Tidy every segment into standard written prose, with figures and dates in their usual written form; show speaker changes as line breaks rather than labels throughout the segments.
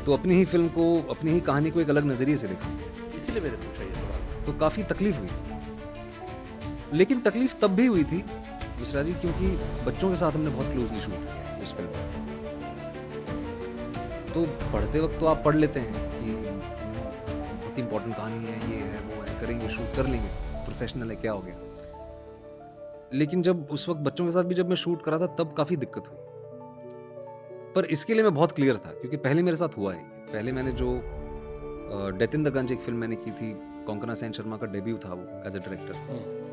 तो अपनी ही फिल्म को, अपनी ही कहानी को एक अलग नज़रिए से देखा।
इसीलिए मैंने पूछा ये सवाल।
तो काफ़ी तकलीफ हुई, लेकिन तकलीफ तब भी हुई थी मिश्रा जी, क्योंकि बच्चों के साथ हमने बहुत क्लोजली शूट किया उस फिल्म में। तो पढ़ते वक्त तो आप पढ़ लेते हैं कि बहुत इंपॉर्टेंट कहानी है, ये है, वो है, करेंगे, शूट कर लेंगे, प्रोफेशनल है, क्या हो गया। लेकिन जब उस वक्त बच्चों के साथ भी जब मैं शूट करा था, तब काफ़ी दिक्कत हुई। पर इसके लिए मैं बहुत क्लियर था, क्योंकि पहले मेरे साथ हुआ है। पहले मैंने जो डेथ इन द गंज एक फिल्म मैंने की थी, कोंकणा सेन शर्मा का डेब्यू था वो एज ए डायरेक्टर।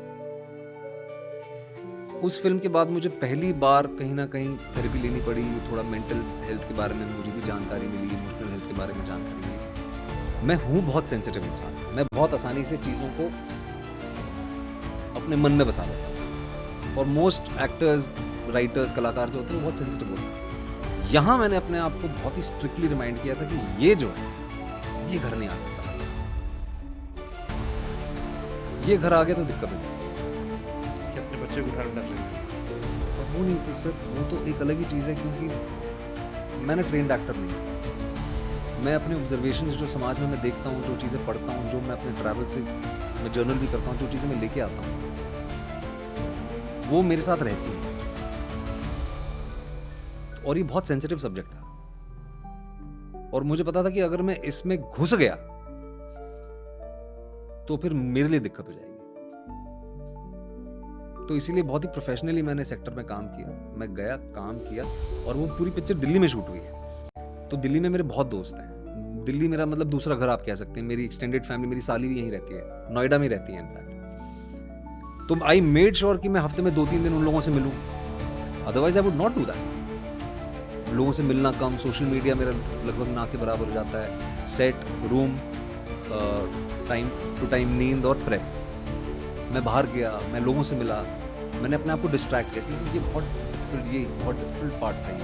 उस फिल्म के बाद मुझे पहली बार कहीं ना कहीं थेरेपी लेनी पड़ी, थोड़ा मेंटल हेल्थ के बारे में मुझे भी जानकारी मिली, इमोशनल हेल्थ के बारे में जानकारी मिली। मैं हूँ बहुत सेंसिटिव इंसान, मैं बहुत आसानी से चीज़ों को अपने मन में बसा लेता हूँ, और मोस्ट एक्टर्स, राइटर्स, कलाकार जो होते हैं वो बहुत सेंसिटिव होते हैं। यहाँ मैंने अपने आप को बहुत ही स्ट्रिक्टली रिमाइंड किया था कि ये जो है, ये घर नहीं आ सकता, ये घर आ गया तो दिक्कत है।
बच्चे को उठाने डर लगता
वो नहीं थी सर, वो तो एक अलग ही चीज़ है, क्योंकि मैंने ट्रेंड एक्टर नहीं। मैं अपने ऑब्जर्वेशंस जो समाज में मैं देखता हूँ, जो चीज़ें पढ़ता हूँ, जो मैं अपने ट्रैवल से मैं जर्नल भी करता हूँ, जो चीज़ें मैं लेके आता हूँ, वो मेरे साथ रहती हैं। और ये बहुत सेंसिटिव सब्जेक्ट था, और मुझे पता था कि अगर मैं इसमें घुस गया तो फिर मेरे लिए दिक्कत हो जाएगी। तो इसीलिए बहुत ही प्रोफेशनली मैंने सेक्टर में काम किया। मैं गया, काम किया, और वो पूरी पिक्चर दिल्ली में शूट हुई है। तो दिल्ली में मेरे बहुत दोस्त हैं। दिल्ली मेरा मतलब दूसरा घर आप कह सकते हैं। मेरी एक्सटेंडेड फैमिली, मेरी साली भी यहीं रहती है, नोएडा में रहती है इनफैक्ट। तो आई मेड श्योर कि मैं हफ्ते में 2-3 दिन उन लोगों से मिलूं, otherwise I would not do that. लोगों से मिलना कम, सोशल मीडिया मेरा लगभग ना के बराबर हो जाता है। Set, room, time to time नींद और प्रेप। मैं बाहर गया, मैं लोगों से मिला, मैंने अपने आप को डिस्ट्रैक्ट किया, क्योंकि ये बहुत डिफिकल्ट पार्ट था। ये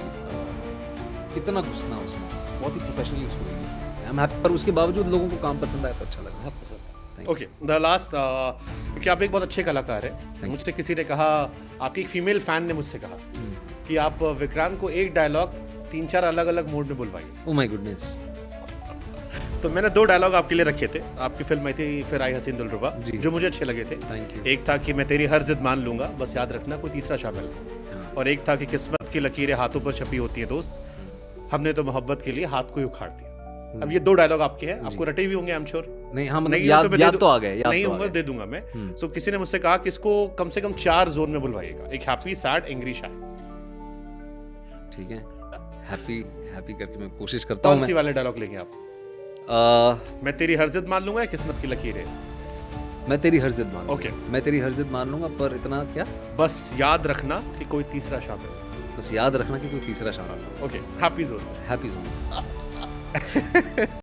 इतना घुसना उसमें, बहुत ही प्रोफेशनली उसको लेंगे। पर उसके बावजूद लोगों को काम पसंद आया तो अच्छा लगा, बहुत पसंद।
ओके, द लास्ट, क्योंकि आप एक बहुत अच्छे कलाकार हैं। मुझसे किसी ने कहा, आपकी एक फीमेल फैन ने मुझसे कहा कि आप विक्रांत को एक डायलॉग 3-4 अलग अलग मोड में बुलवाइए।
Oh my goodness.
तो मैंने 2 डायलॉग आपके लिए रखे थे। आपकी फिल्म आई थी फिर आई हसीन दिलरुबा, जो मुझे अच्छे लगे थे।
Thank you.
एक था कि मैं तेरी हर जिद मान लूंगा, बस याद रखना कोई तीसरा शामिल है। और एक था कि किस्मत की लकीरें हाथों पर छपी होती हैं दोस्त, हमने तो मोहब्बत के लिए हाथ को ही उखाड़ दिया। अब ये 2 डायलॉग आपके हैं, आपको रटे भी होंगे आई एम श्योर।
नहीं, हाँ, मतलब याद तो आ गए,
नहीं होंगे दे दूंगा मैं। सो किसी ने मुझसे कहा कि इसको कम से कम 4 जोन में बुलवाइएगा, एक हैप्पी, सैड, एंग्री, शाय।
ठीक है, हैप्पी करके मैं कोशिश करता हूँ।
कौन सी वाले डायलॉग लेंगे आप? मैं तेरी हर जिद मान लूंगा या किस्मत की लकीरें?
मैं तेरी हर जिद मान लूंगा।
ओके,
मैं तेरी हर जिद मान लूंगा, पर इतना क्या,
बस याद रखना कि कोई तीसरा शामिल है।
बस याद रखना कि कोई तीसरा शामिल है।
Okay, happy zone.
Happy zone.